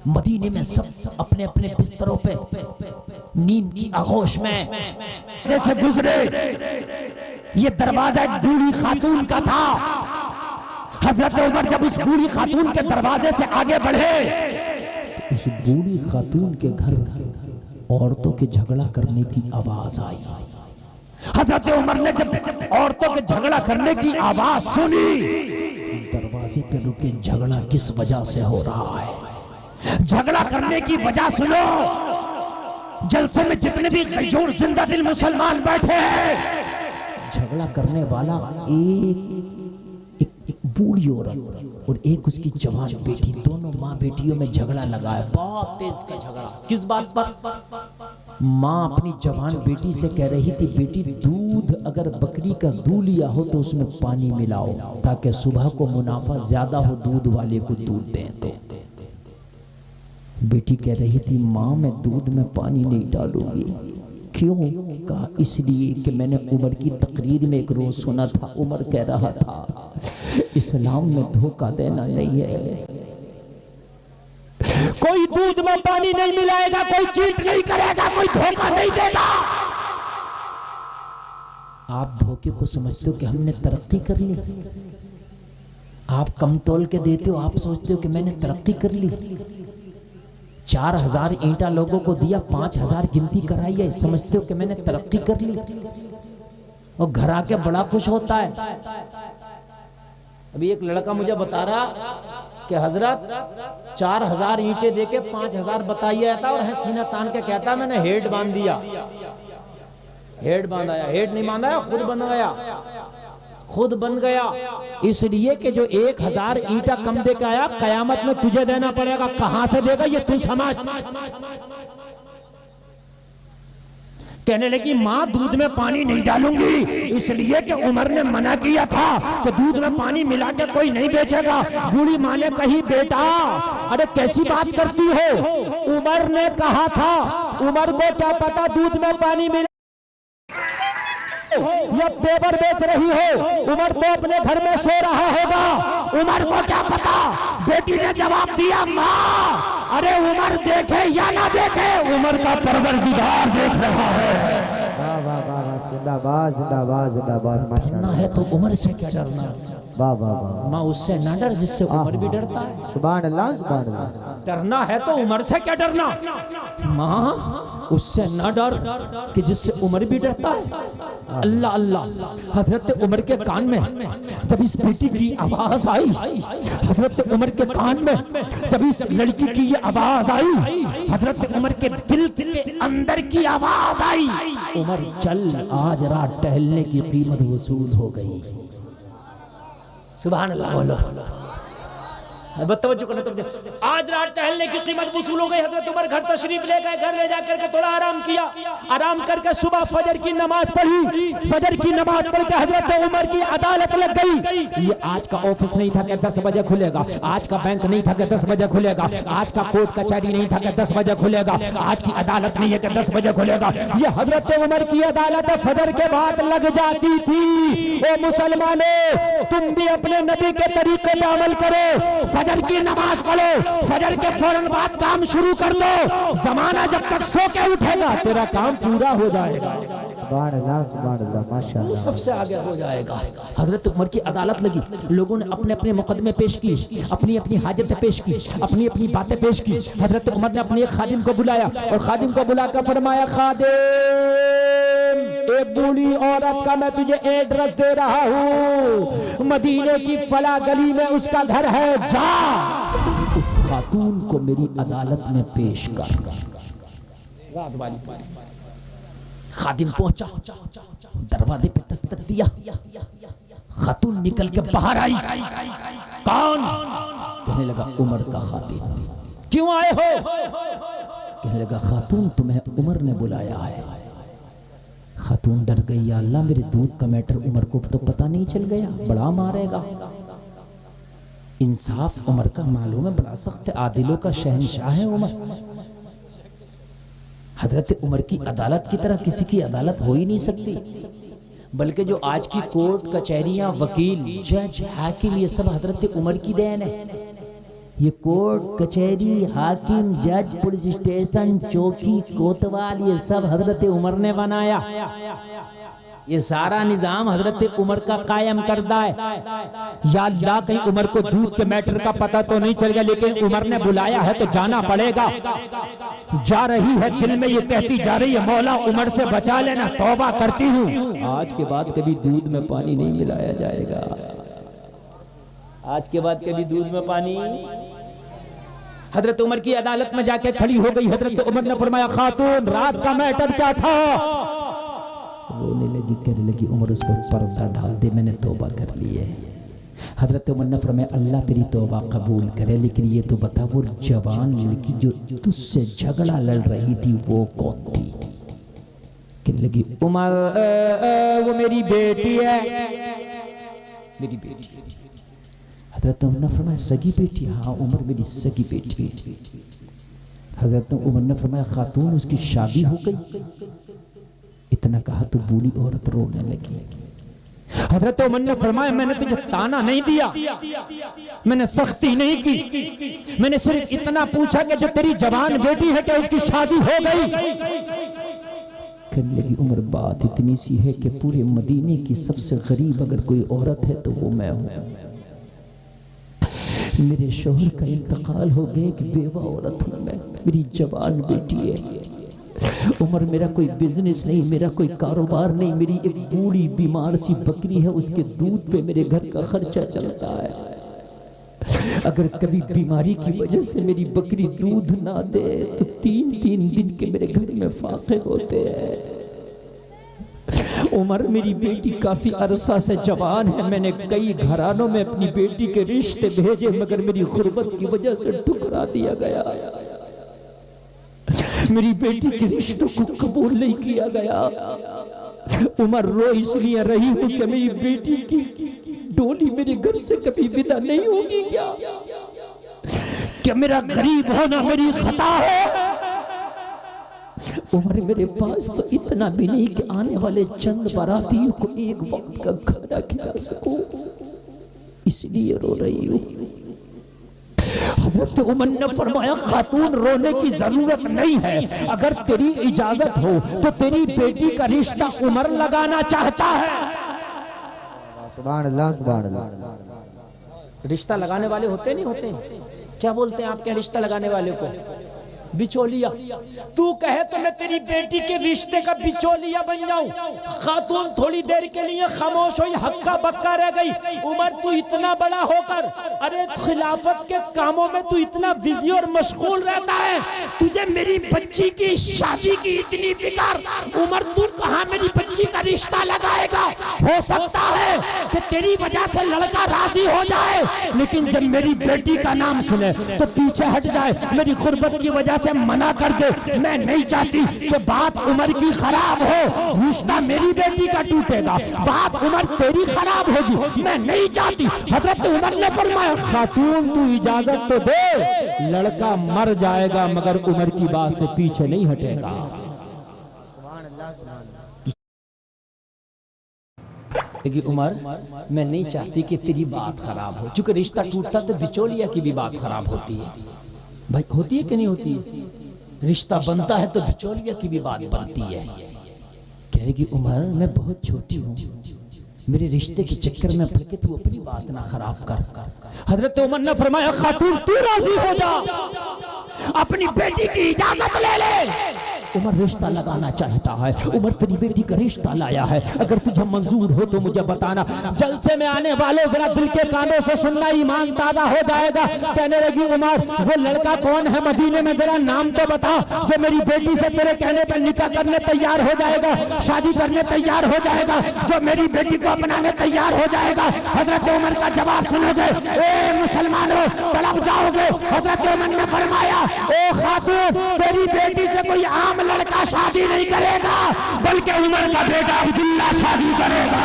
मदीने में सब अपने अपने बिस्तरों पे नींद की आगोश में जैसे गुजरे। ये दरवाजा एक बूढ़ी खातून का था। हजरत उमर जब उस बूढ़ी खातून के दरवाजे से आगे बढ़े तो उस बूढ़ी खातून के घर औरतों के झगड़ा करने की आवाज आई। हजरत उमर ने जब औरतों के झगड़ा करने की आवाज सुनी, दरवाजे पे रुके, झगड़ा किस वजह से हो रहा है, झगड़ा करने की वजह सुनो। जलसे में जितने भी गैजूर जिंदा दिल मुसलमान बैठे हैं, झगड़ा करने वाला एक बूढ़ी औरत और एक उसकी जवान बेटी, दोनों माँ बेटियों में झगड़ा लगा है, बहुत तेज का झगड़ा। किस बात पर? माँ अपनी जवान बेटी से कह रही थी, बेटी दूध अगर बकरी का दूध लिया हो तो उसमें पानी मिलाओ ताकि सुबह को मुनाफा ज्यादा हो, दूध वाले को दूध दें। तो बेटी कह रही थी, माँ मैं दूध में पानी नहीं डालूंगी। क्यों? कहा इसलिए कि मैंने उमर की तकरीर में एक रोज सुना था, उमर कह रहा था इस्लाम में धोखा देना नहीं है, कोई दूध में पानी नहीं मिलाएगा, कोई चीट नहीं करेगा, कोई धोखा नहीं देगा। आप धोखे को समझते हो कि हमने तरक्की कर ली, आप कम तोल के देते हो, आप सोचते हो कि मैंने तरक्की कर ली। 4000 ईंटा लोगों को दिया, 5000 गिनती कराई है, समझते हो कि मैंने तरक्की कर ली। और घर आके बड़ा खुश होता है। अभी एक लड़का मुझे बता रहा कि हजरत 4000 ईंटें देके 5000 बताइए था, और है सीना तान के कहता मैंने हेड बांध दिया। हेड बांधाया, हेड नहीं बांधा, खुद बन गया, खुद बन गया। इसलिए कि जो 1000 ईंटा कम दे के आया, कयामत में तुझे देना पड़ेगा। कहां से देगा ये तू समझ। कहने लगी माँ दूध में पानी नहीं डालूंगी, इसलिए कि उमर ने मना किया था कि दूध में पानी मिला के कोई नहीं बेचेगा। बूढ़ी माँ ने कही बेटा अरे कैसी बात करती हो, उमर ने कहा था, उमर को क्या पता दूध में पानी मिला या पेपर बेच रही हो, उमर तो अपने घर में सो रहा होगा, उमर को क्या पता। बेटी ने जवाब दिया माँ अरे उमर देखे या ना देखे, उमर का परवरदिगार देख रहा है। वाह वाह वाह, जिंदाबाद जिंदाबाद जिंदाबाद। डरना है तो उमर से क्या डरना, वाह वाह वाह। माँ उससे ना डर जिससे उमर भी डरता है। सुभान अल्लाह सुभान अल्लाह। डरना है तो उमर से क्या डरना, माँ उससे ना डर कि जिससे उमर भी डरता है। अल्लाह अल्लाह। हजरत उमर के कान में जब इस बेटी की आवाज आई, हजरत उमर के कान में जब इस लड़की की ये आवाज आई, हजरत उमर के दिल के अंदर की आवाज आई, उमर चल आज रात टहलने की कीमत वसूल हो गई। सुभान अल्लाह बोलो। बतवज्जो करना तो आज रात टहलने की कीमत वसूल हो गई। हजरत उमर घर तशरीफ ले गए, घर ले जाकर के थोड़ा आराम किया, आराम करके सुबह फजर की नमाज पढ़ी। फजर की नमाज पढ़ के हजरत उमर की अदालत लग गई। ये आज का ऑफिस नहीं था कि 10 बजे खुलेगा, आज का बैंक नहीं था कि 10 बजे खुलेगा, आज का कोर्ट कचहरी नहीं था कि 10 बजे खुलेगा, आज की अदालत नहीं है कि 10 बजे खुलेगा। ये हजरत उमर की अदालत फजर के बाद लग जाती थी। ओ मुसलमानों तुम भी अपने नबी के तरीके पे अमल करो, फजर की नमाज पढ़ो, फजर के फौरन बाद काम शुरू कर दो। जमाना जब तक सो के उठेगा तेरा काम पूरा हो जाएगा। सुभान अल्लाह माशाअल्लाह, सबसे आगे हो जाएगा। हजरत उमर की अदालत लगी, लोगों ने अपने अपने मुकदमे पेश किए, अपनी अपनी हाजतें पेश की, अपनी अपनी बातें पेश की। हजरत उमर ने अपने एक खादिम को बुलाया और खादिम को बुलाकर फरमाया खादिम एक बूढ़ी औरत का मैं तुझे एड्रेस दे रहा हूँ, मदीने की फला गली में उसका घर है, जा उस खातून को मेरी अदालत में पेश कर। रात वाली खादिम पहुंचा, दरवाजे पे दस्तक दिया, खातून निकल के बाहर आई। कौन? कहने लगा उमर का खादिम। क्यों आए हो? कहने लगा खातून तुम्हें उमर ने बुलाया है। खातून डर गई, या अल्लाह मेरे दूध का मैटर उमर को तो पता नहीं चल गया, बड़ा मारेगा। इंसाफ उमर का मालूम है, बड़ा सख्त आदिलों का शहंशाह है उमर। हजरत उमर की अदालत की तरह किसी की अदालत हो ही नहीं सकती, बल्कि जो आज की कोर्ट कचहरियां, वकील, जज, हाकिम, ये सब हजरत उमर की देन है। ये कोर्ट कचहरी हाकिम जज पुलिस स्टेशन चौकी कोतवाल ये सब हजरत उमर ने बनाया। ये सारा निजाम हजरत उमर का कायम करदा है। या अल्लाह कहीं उमर को दूध के मैटर का पता तो नहीं चल गया, लेकिन उमर ने बुलाया है तो जाना पड़ेगा। जा रही है दिल में ये कहती जा रही है मौला उमर से बचा लेना, तौबा करती हूँ आज के बाद कभी दूध में पानी नहीं मिलाया जाएगा। आज के बाद कभी दूध में पानी। हजरत उमर की अदालत में जाके खड़ी हो गई। हजरत उमर ने फरमाया खातून रात का मैटर क्या था? रोने लगी, कहने लगी उमर उस पर पर्दा डाल दे, मैंने तौबा कर ली है। हजरत उमर ने फरमाया अल्लाह तेरी तौबा कबूल करे, लेकिन ये तो बता वो जवान लड़की जो तुझसे झगड़ा लड़ रही थी वो कौन थी? कहने लगी उमर वो मेरी बेटी है, मेरी बेटी। हजरत उमर ने फरमाया सगी बेटी? हाँ उमर मेरी सगी बेटी। हजरत उमर ने फरमाया खातून उसकी शादी हो गई? इतना कहा तो बूढ़ी औरत रोने लगी। हजरत उमर ने फरमाया मैंने तुझे ताना नहीं दिया, मैंने सख्ती नहीं की, मैंने सिर्फ इतना पूछा कि जो तेरी जवान बेटी है क्या उसकी शादी हो गई? कहने लगी उमर बात इतनी सी है कि पूरे मदीने की सबसे गरीब अगर कोई औरत है तो वो मैं हूं। मेरे शोहर का इंतकाल हो गया, एक बेवा औरत हूं मैं, मेरी जवान बेटी है। उमर मेरा कोई बिजनेस नहीं, मेरा कोई कारोबार नहीं, मेरी एक बूढ़ी बीमार सी बकरी है, उसके दूध पे मेरे घर का खर्चा चलता है। अगर कभी बीमारी की वजह से मेरी बकरी दूध ना दे तो 3-3 दिन के मेरे घर में फाके होते हैं। उमर मेरी बेटी काफी अरसा से जवान है, मैंने कई घरानों में अपनी बेटी के रिश्ते भेजे मगर मेरी गुर्बत की वजह से ठुकरा दिया गया। मेरी बेटी के रिश्तों को कबूल नहीं किया गया। उमर रो इसलिए रही हूं कि मेरी बेटी की डोली मेरे घर से कभी विदा नहीं होगी। क्या मेरा गरीब होना मेरी खता है? उमर मेरे पास तो इतना भी नहीं कि आने वाले चंद बारातियों को एक वक्त का खाना खिला सकूं, इसलिए रो रही हूं। हजरत उमर ने फरमाया खातून रोने की जरूरत नहीं है, अगर तेरी इजाजत हो तो तेरी बेटी का रिश्ता उमर लगाना चाहता है। सुभान अल्लाह सुभान अल्लाह। रिश्ता लगाने वाले होते नहीं होते? क्या बोलते हैं आप क्या रिश्ता लगाने वाले को? बिचौलिया। तू कहे तो मैं तेरी बेटी के रिश्ते का बिचौलिया बन जाऊं। खातून थोड़ी देर के लिए खामोश हुई, हक्का बक्का रह गई। उमर तू इतना बड़ा होकर अरे खिलाफत के कामों में तू इतना बिजी और मशगूल रहता है, तुझे मेरी बच्ची की शादी की इतनी फिक्र। उमर तू कहां मेरी बच्ची का रिश्ता लगाएगा? हो सकता है कि तेरी वजह से लड़का राजी हो जाए, लेकिन जब मेरी बेटी का नाम सुने तो पीछे हट जाए, मेरी गुर्बत की वजह से मना कर दे। मैं नहीं चाहती कि बात उमर की खराब हो, रिश्ता मेरी बेटी का टूटेगा, बात उमर तेरी खराब होगी, मैं नहीं चाहती। हजरत उमर ने फरमाया खातून तू इजाजत तो दे, लड़का मर जाएगा मगर उमर की बात से पीछे नहीं हटेगा। उमर मैं नहीं चाहती कि तेरी बात खराब हो, चूंकि रिश्ता टूटता तो बिचौलिया की भी बात खराब होती है। भाई होती है कि नहीं होती है? रिश्ता बनता है तो बिचौलिया की भी बात बनती है। कहेगी उमर मैं बहुत छोटी हूँ, मेरे रिश्ते के चक्कर में पड़ के तू अपनी बात ना खराब कर। हजरत उमर ने फरमाया खातून तू राजी हो जा, अपनी बेटी की इजाजत ले ले। उमर रिश्ता लगाना चाहता है, उमर तेरी बेटी का रिश्ता लाया है, अगर तुझे मंजूर हो तो मुझे बताना। जलसे में आने वाले जरा दिल के कानों से सुनना, ईमान ताजा हो जाएगा। कहने लगी उमर वो लड़का कौन है मदीने में, जरा नाम तो बता जो मेरी बेटी से तेरे कहने पर निकाह करने तैयार हो जाएगा, शादी करने तैयार हो जाएगा, जो मेरी बेटी को अपनाने तैयार हो जाएगा। हजरत उमर का जवाब सुनोगे ए मुसलमानों तड़प जाओगे। हजरत उमर ने फरमाया ओ खातून तेरी बेटी से कोई आम लड़का शादी नहीं करेगा, बल्कि उमर का बेटा अब्दुल्ला शादी करेगा।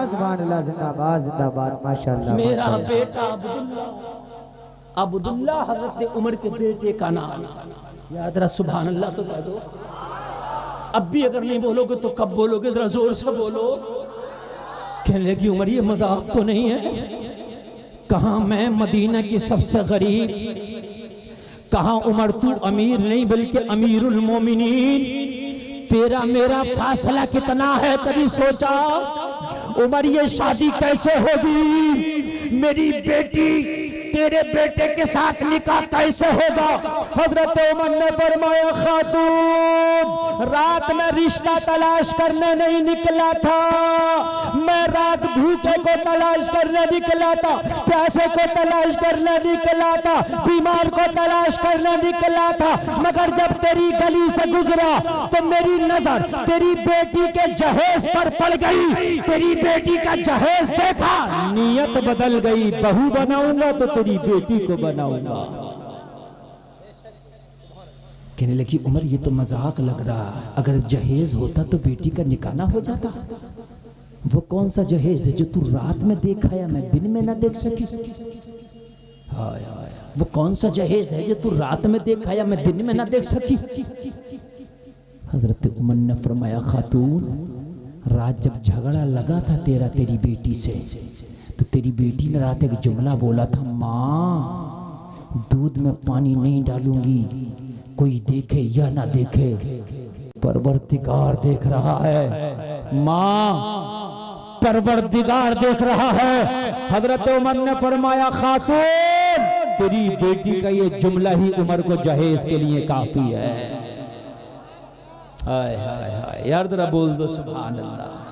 सुभान अल्लाह जिंदाबाद जिंदाबाद माशाअल्लाह। मेरा बेटा अब्दुल्ला हजरत उमर के बेटे का नाम याद रहा। सुभान अल्लाह तो कह दो। अब भी अगर नहीं बोलोगे तो कब बोलोगे? जरा जोर से बोलो। कहने लगी उमर ये मजाक तो नहीं है, कहाँ मैं मदीना की सबसे गरीब, कहाँ उमर तू अमीर नहीं बल्कि अमीरुल मोमिनीन, तेरा मेरा फासला कितना है कभी सोचा? उमर ये शादी कैसे होगी? मेरी बेटी तेरे बेटे के साथ निकाह कैसे होगा? हजरत उमर ने फरमाया खातून, रात में रिश्ता तलाश करने नहीं निकला था, मैं रात भूखे को तलाश करने निकला था, प्यासे को तलाश करने निकला था, बीमार को तलाश करने निकला था, मगर जब तेरी गली से गुजरा तो मेरी नजर तेरी बेटी के जहेज पर पड़ गई। तेरी बेटी का जहेज देखा, नीयत बदल गई, बहू बनाऊंगा तो तेरी बेटी को बनाऊंगा। कहने लगी उमर ये तो मजाक लग रहा, अगर जहेज होता तो बेटी का निकाह ना हो जाता। वो कौन सा जहेज है जो तू रात में देखा या मैं दिन में ना देख सकी? हाय हाय, वो कौन सा जहेज है जो तू रात में देखा या मैं दिन में ना देख सकी? हजरत उमर ने फरमाया खातून, रात जब झगड़ा लगा था तेरा तेरी बेटी से, तो तेरी बेटी ने रात एक जुमला बोला था, माँ दूध में पानी नहीं डालूंगी, कोई देखे या ना देखे, परवरदिगार देख रहा है। माँ परवरदिगार देख रहा है। हजरत उमर ने फरमाया खातून, तेरी बेटी का ये जुमला ही उमर को जहेज के लिए काफी है। हाय हाय हाय यार, जरा बोल दो सुभान अल्लाह।